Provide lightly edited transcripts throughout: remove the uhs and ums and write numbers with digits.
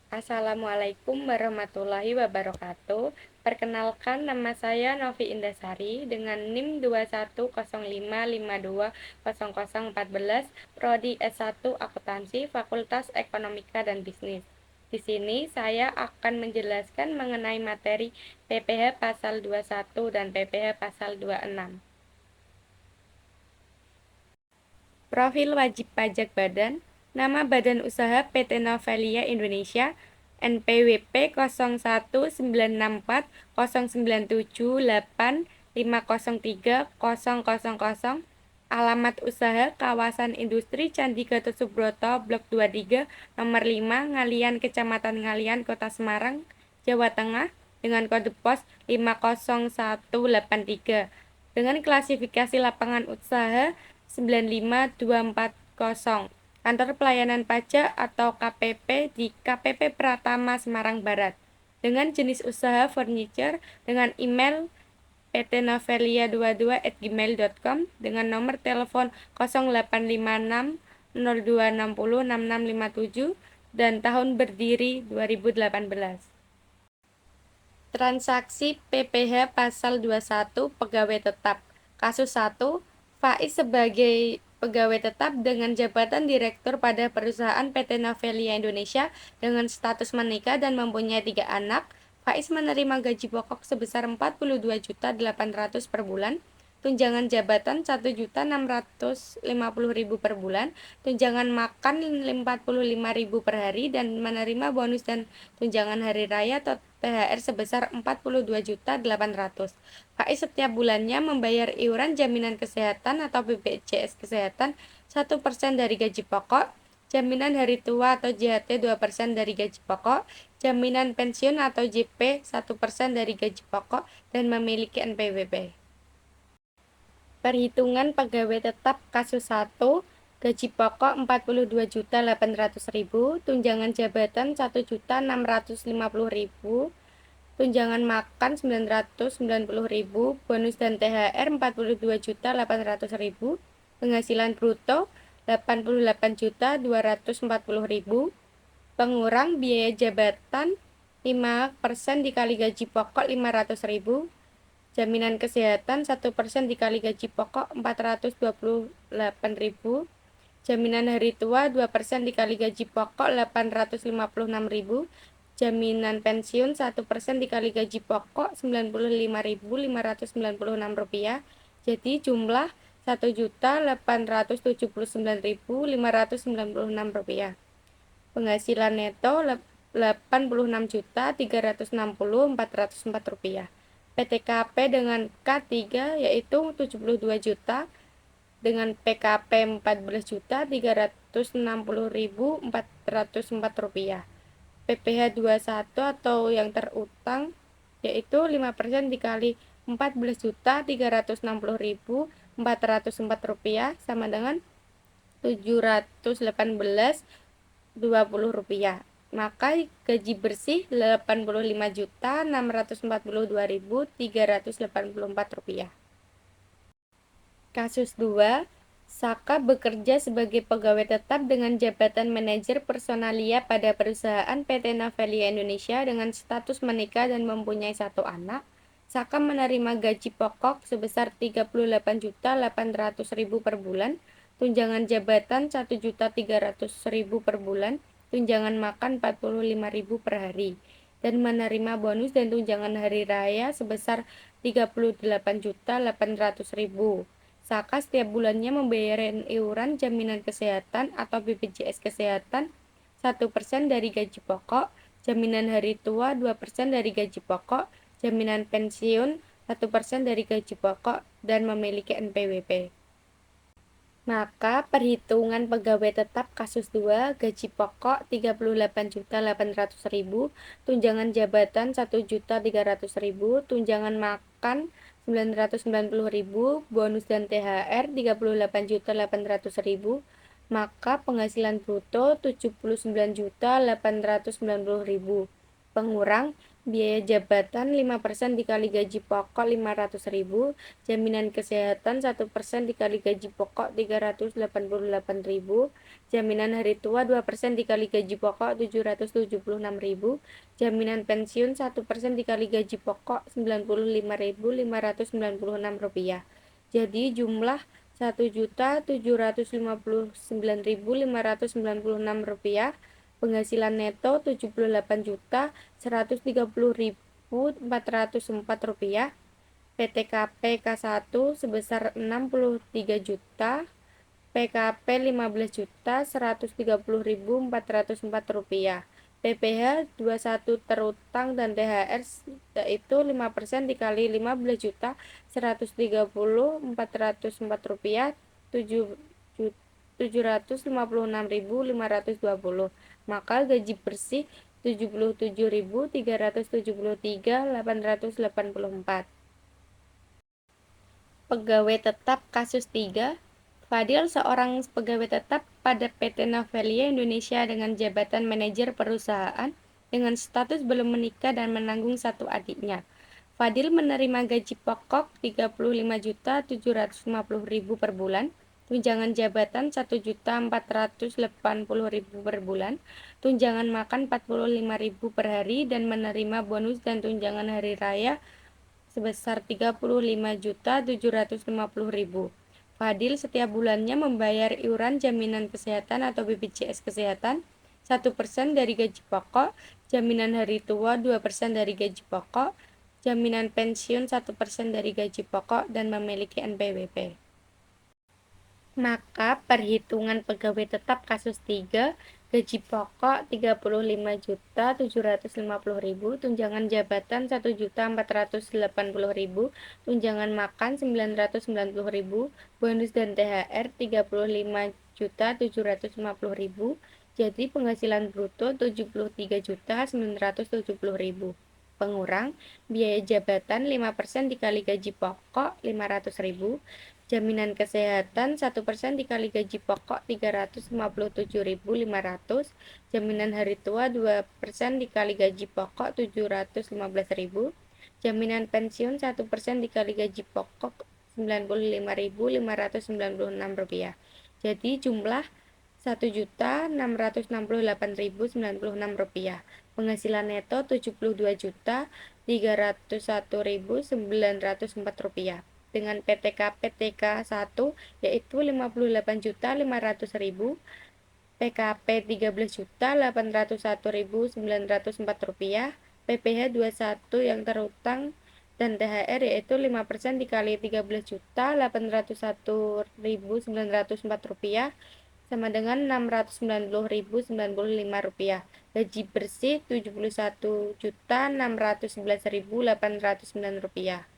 Assalamualaikum warahmatullahi wabarakatuh. Perkenalkan, nama saya Novi Indasari dengan NIM 21055220014, prodi S1 Akuntansi, Fakultas Ekonomika dan Bisnis. Di sini saya akan menjelaskan mengenai materi PPh pasal 21 dan PPh pasal 26. Profil wajib pajak badan, nama Badan Usaha PT Novelia Indonesia, NPWP 01964097850300, alamat usaha Kawasan Industri Candi Gatot Subroto, Blok 23, nomor 5, Ngalian, Kecamatan Ngalian, Kota Semarang, Jawa Tengah, dengan kode pos 50183, dengan klasifikasi lapangan usaha 95240, Kantor Pelayanan Pajak atau KPP di KPP Pratama Semarang Barat, dengan jenis usaha furniture, dengan email ptnovelia22@gmail.com, dengan nomor telepon 0856 0260 6657, dan tahun berdiri 2018. Transaksi PPh pasal 21 pegawai tetap. Kasus 1, Faiz sebagai pegawai tetap dengan jabatan direktur pada perusahaan PT Novelia Indonesia dengan status menikah dan mempunyai 3 anak. Faiz menerima gaji pokok sebesar 42.800.000 per bulan, tunjangan jabatan 1.650.000 per bulan, tunjangan makan 45.000 per hari, dan menerima bonus dan tunjangan hari raya atau THR sebesar 42.800.000. Faiz setiap bulannya membayar iuran jaminan kesehatan atau BPJS Kesehatan 1% dari gaji pokok, jaminan hari tua atau JHT 2% dari gaji pokok, jaminan pensiun atau JP 1% dari gaji pokok, dan memiliki NPWP. Perhitungan pegawai tetap kasus 1, gaji pokok 42.800.000, tunjangan jabatan 1.650.000, tunjangan makan 990.000, bonus dan THR 42.800.000, penghasilan bruto 88.240.000, pengurang biaya jabatan 5% dikali gaji pokok 500.000, jaminan kesehatan 1% dikali gaji pokok 428.000, jaminan hari tua 2% dikali gaji pokok 856.000, jaminan pensiun 1% dikali gaji pokok 95.596 rupiah, jadi jumlah 1.879.596 rupiah. Penghasilan neto 86.360.404 rupiah. PTKP dengan K3 yaitu 72 juta, dengan PKP 14.360.404 rupiah. PPh 21 atau yang terutang yaitu 5% dikali 14.360.404 rupiah sama dengan 718.20 rupiah. Maka gaji bersih 85.642.384 rupiah. Kasus 2, Saka bekerja sebagai pegawai tetap dengan jabatan manajer personalia pada perusahaan PT Novelia Indonesia dengan status menikah dan mempunyai 1 anak. Saka menerima gaji pokok sebesar 38.800.000 per bulan, tunjangan jabatan 1.300.000 per bulan, tunjangan makan 45.000 per hari, dan menerima bonus dan tunjangan hari raya sebesar 38.800.000. Saka setiap bulannya membayar iuran jaminan kesehatan atau BPJS Kesehatan 1% dari gaji pokok, jaminan hari tua 2% dari gaji pokok, jaminan pensiun 1% dari gaji pokok, dan memiliki NPWP. Maka perhitungan pegawai tetap kasus 2, gaji pokok 38.800.000, tunjangan jabatan 1.300.000, tunjangan makan 990.000, bonus dan THR 38.800.000, maka penghasilan bruto 79.890.000, pengurang Biaya jabatan 5% dikali gaji pokok 500.000, jaminan kesehatan 1% dikali gaji pokok 388.000, jaminan hari tua 2% dikali gaji pokok 776.000, jaminan pensiun 1% dikali gaji pokok 95.596 rupiah. Jadi jumlah 1.759.596 rupiah. Penghasilan neto 78.130.404 rupiah. PTKP K1 sebesar 63 juta, PKP 15.130.404 rupiah. PPh 21 terutang dan THR yaitu 5% dikali 15.130.404 rupiah 756.520, maka gaji bersih 77.373.884. Pegawai tetap kasus 3. Fadil seorang pegawai tetap pada PT Novelia Indonesia dengan jabatan manajer perusahaan dengan status belum menikah dan menanggung satu adiknya. Fadil menerima gaji pokok 35.750.000 per bulan, tunjangan jabatan 1.480.000 per bulan, tunjangan makan 45.000 per hari dan menerima bonus dan tunjangan hari raya sebesar 35.750.000. Fadil setiap bulannya membayar iuran jaminan kesehatan atau BPJS Kesehatan 1% dari gaji pokok, jaminan hari tua 2% dari gaji pokok, jaminan pensiun 1% dari gaji pokok, dan memiliki NPWP. Maka perhitungan pegawai tetap kasus 3, gaji pokok 35.750.000, tunjangan jabatan 1.480.000, tunjangan makan 990.000, bonus dan THR 35.750.000. Jadi penghasilan bruto 73.970.000. Pengurang biaya jabatan 5% dikali gaji pokok 500.000, jaminan kesehatan 1% dikali gaji pokok 357.500, jaminan hari tua 2% dikali gaji pokok 715.000, jaminan pensiun 1% dikali gaji pokok 95.596 rupiah. Jadi jumlah 1.668.096 rupiah. Penghasilan neto 72.301.904 rupiah. Dengan PTKP TK1 yaitu 58.500.000, PKP 13.801.904 rupiah, PPh 21 yang terutang dan THR yaitu 5% dikali 13.801.904 rupiah sama dengan 690.095 rupiah. Gaji bersih 71.611.809 rupiah.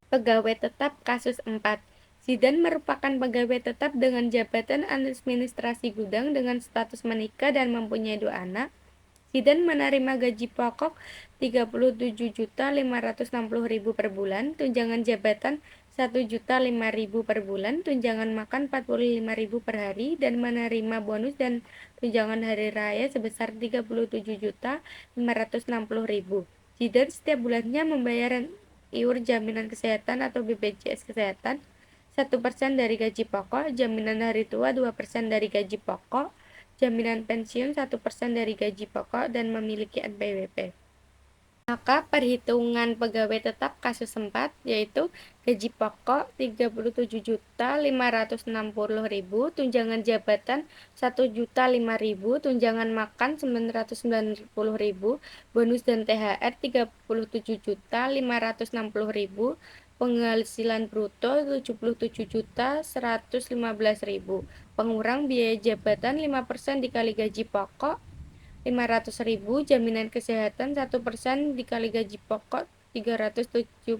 Pegawai tetap kasus 4. Zidan merupakan pegawai tetap dengan jabatan administrasi gudang dengan status menikah dan mempunyai 2 anak. Zidan menerima gaji pokok 37.560.000 per bulan, tunjangan jabatan 1.005.000 per bulan, tunjangan makan 45.000 per hari, dan menerima bonus dan tunjangan hari raya sebesar 37.560.000. Zidan setiap bulannya membayar iur jaminan kesehatan atau BPJS Kesehatan 1% dari gaji pokok, jaminan hari tua 2% dari gaji pokok, jaminan pensiun 1% dari gaji pokok, dan memiliki NPWP. Maka perhitungan pegawai tetap kasus 4 yaitu gaji pokok 37.560.000, tunjangan jabatan 1.005.000, tunjangan makan 990.000, bonus dan THR 37.560.000, penghasilan bruto 77.115.000. Pengurang biaya jabatan 5% dikali gaji pokok 500.000, jaminan kesehatan 1% dikali gaji pokok 375.600,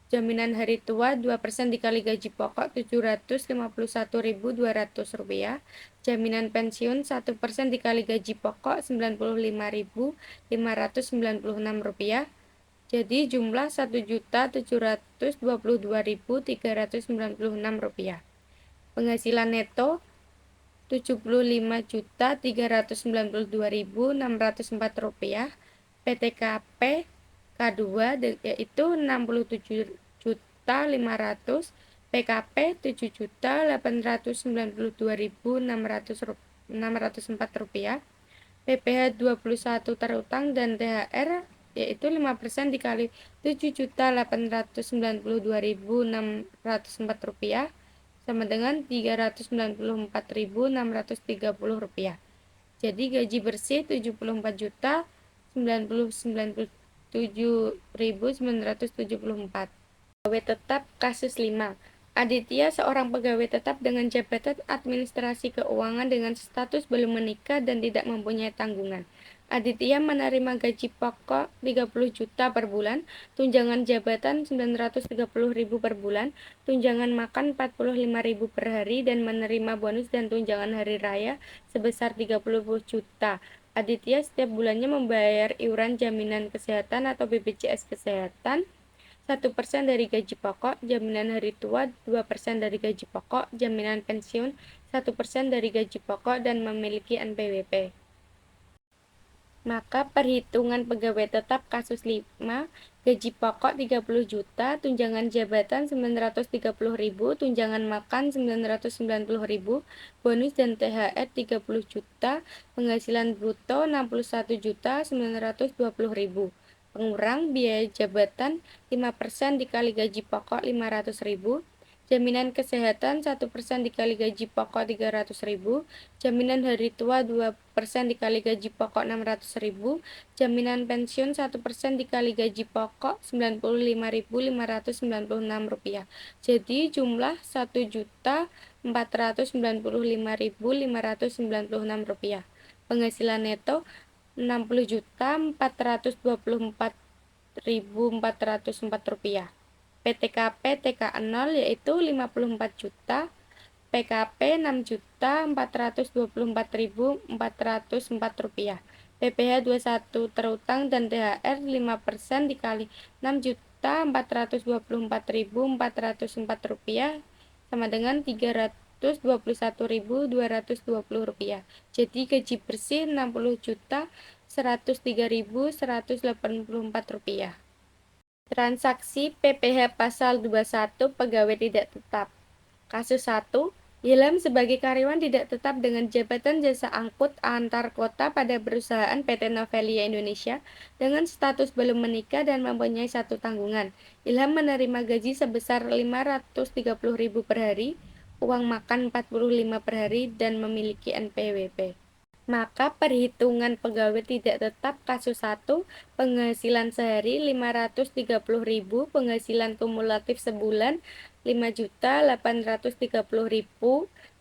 jaminan hari tua 2% dikali gaji pokok 751.200 rupiah, jaminan pensiun 1% dikali gaji pokok 95.596 rupiah. Jadi jumlah 1.722.396 rupiah. Penghasilan neto Rp75.392.604, PTKP K2 yaitu Rp67.500.000, PKP Rp7.892.604, PPh 21 terutang dan THR yaitu 5% dikali Rp7.892.604 sama dengan Rp394.630. Jadi gaji bersih Rp74.997.974. Pegawai tetap kasus 5. Aditya, seorang pegawai tetap dengan jabatan administrasi keuangan dengan status belum menikah dan tidak mempunyai tanggungan. Aditya menerima gaji pokok 30 juta per bulan, tunjangan jabatan 930.000 per bulan, tunjangan makan 45.000 per hari, dan menerima bonus dan tunjangan hari raya sebesar 30 juta. Aditya setiap bulannya membayar iuran jaminan kesehatan atau BPJS Kesehatan 1% dari gaji pokok, jaminan hari tua 2% dari gaji pokok, jaminan pensiun 1% dari gaji pokok, dan memiliki NPWP. Maka perhitungan pegawai tetap kasus 5, gaji pokok 30 juta, tunjangan jabatan 930.000, tunjangan makan 990.000, bonus dan THR 30 juta, penghasilan bruto 61.920.000. Pengurang biaya jabatan 5% dikali gaji pokok 500.000, jaminan kesehatan 1% dikali gaji pokok 300.000, jaminan hari tua 2% dikali gaji pokok 600.000, jaminan pensiun 1% dikali gaji pokok 95.596 rupiah. Jadi jumlah 1.495.596 rupiah. Penghasilan neto 60.424.404 rupiah. PTKP TK0 yaitu 54 juta, PKP 6.424.404 rupiah, PPh 21 terutang dan THR 5% dikali 6.424.404 rupiah sama dengan 321.220 rupiah. Jadi gaji bersih 60.103.184 rupiah. Transaksi PPh Pasal 21 Pegawai Tidak Tetap. Kasus 1. Ilham sebagai karyawan tidak tetap dengan jabatan jasa angkut antar kota pada perusahaan PT Novelia Indonesia dengan status belum menikah dan mempunyai satu tanggungan. Ilham menerima gaji sebesar Rp530.000 per hari, uang makan Rp45 per hari, dan memiliki NPWP. Maka perhitungan pegawai tidak tetap kasus 1, penghasilan sehari 530.000, penghasilan kumulatif sebulan 5.830.000,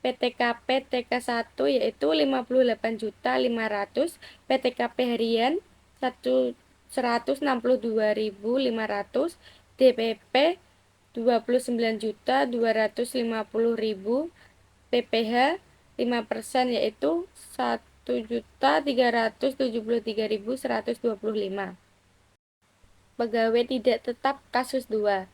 PTKP TK1 yaitu 58.500.000, PTKP harian 162.500, DPP 29.250.000, PPh 5% yaitu 1.373.125. Pegawai tidak tetap kasus 2.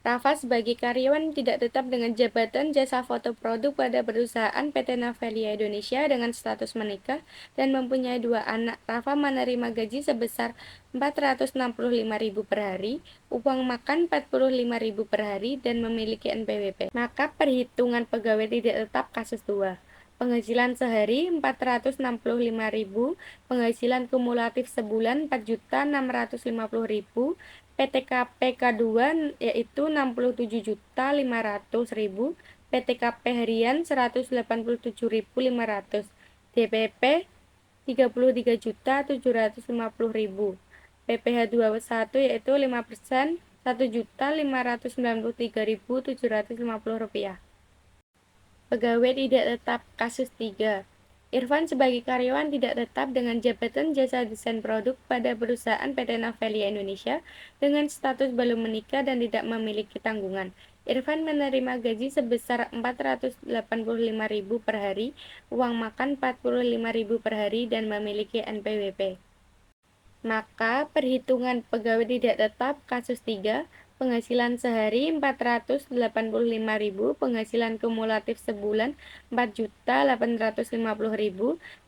Rafa sebagai karyawan tidak tetap dengan jabatan jasa foto produk pada perusahaan PT Novelia Indonesia dengan status menikah dan mempunyai 2 anak. Rafa menerima gaji sebesar Rp465.000 per hari, uang makan Rp45.000 per hari, dan memiliki NPWP. Maka perhitungan pegawai tidak tetap kasus 2. Penghasilan sehari Rp465.000, penghasilan kumulatif sebulan Rp4.650.000, PTKP K2 yaitu Rp67.500.000, PTKP harian Rp187.500, DPP Rp33.750.000, PPh 21 yaitu 5% Rp1.593.750. Pegawai tidak tetap kasus 3. Irfan sebagai karyawan tidak tetap dengan jabatan jasa desain produk pada perusahaan PT Novelia Indonesia dengan status belum menikah dan tidak memiliki tanggungan. Irfan menerima gaji sebesar Rp485.000 per hari, uang makan Rp45.000 per hari, dan memiliki NPWP. Maka perhitungan pegawai tidak tetap kasus 3, penghasilan sehari 485.000, penghasilan kumulatif sebulan 4.850.000,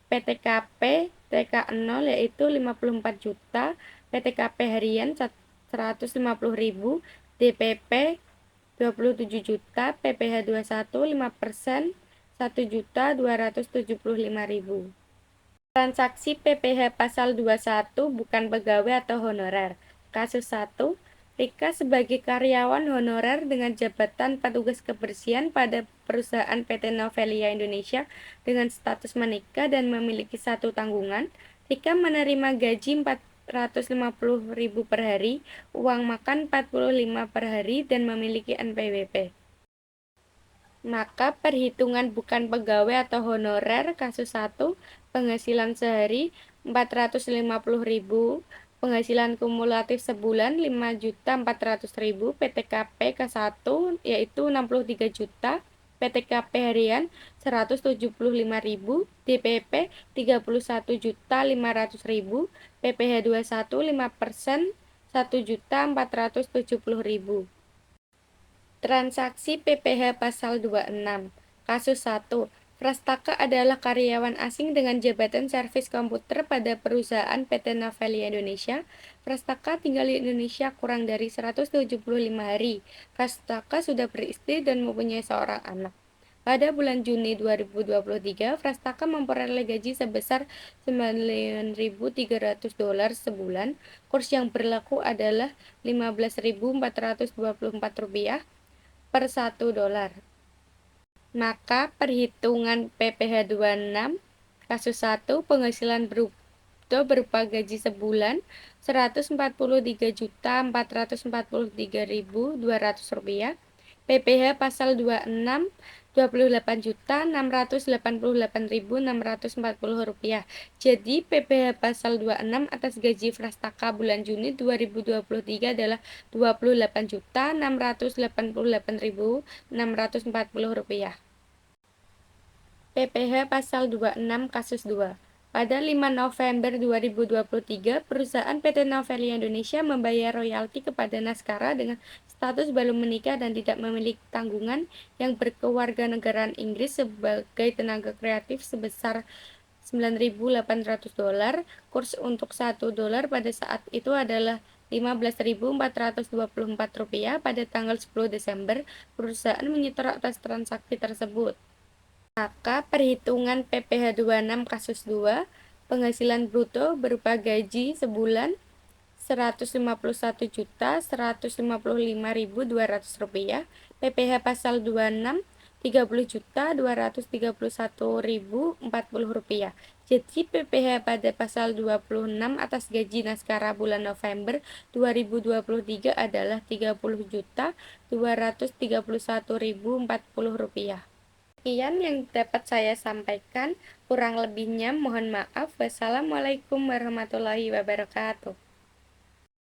PTKP TK0 yaitu 54 juta, PTKP harian 150.000, DPP 27 juta, PPh 21 5%, 1.275.000. Transaksi PPh pasal 21 bukan pegawai atau honorer. Kasus 1, Rika sebagai karyawan honorer dengan jabatan petugas kebersihan pada perusahaan PT Novelia Indonesia dengan status menikah dan memiliki satu tanggungan. Rika menerima gaji 450.000 per hari, uang makan 45 per hari, dan memiliki NPWP. Maka perhitungan bukan pegawai atau honorer kasus 1, penghasilan sehari 450.000, penghasilan kumulatif sebulan 5.400.000, PTKP K1 yaitu 63 juta, PTKP harian 175.000, DPP 31.500.000, PPh 21 5%, 1.470.000. Transaksi PPh pasal 26. Kasus 1. Prastaka adalah karyawan asing dengan jabatan servis komputer pada perusahaan PT Novelia Indonesia. Prastaka tinggal di Indonesia kurang dari 175 hari. Prastaka sudah beristri dan mempunyai seorang anak. Pada bulan Juni 2023, Prastaka memperoleh gaji sebesar $9.300 sebulan. Kurs yang berlaku adalah Rp15.424 per $1. Maka perhitungan PPh 26 kasus 1, penghasilan bruto berupa gaji sebulan Rp143.443.200, PPh pasal 26 Rp28.688.640. Jadi PPh pasal 26 atas gaji Prastaka bulan Juni 2023 adalah Rp28.688.640. PPh pasal 26 kasus 2. Pada 5 November 2023, perusahaan PT Novelia Indonesia membayar royalti kepada Naskara dengan status belum menikah dan tidak memiliki tanggungan yang berkewarganegaraan Inggris sebagai tenaga kreatif sebesar $9.800. Kurs untuk $1 pada saat itu adalah Rp15.424. Pada tanggal 10 Desember, perusahaan menyetor atas transaksi tersebut. Maka perhitungan PPh 26 kasus 2, penghasilan bruto berupa gaji sebulan Rp151.155.200, PPh pasal 26 Rp30.231.040. Jadi PPh pada pasal 26 atas gaji Naskara bulan November 2023 adalah Rp30.231.040. Sekian yang dapat saya sampaikan, kurang lebihnya mohon maaf. Wassalamualaikum warahmatullahi wabarakatuh.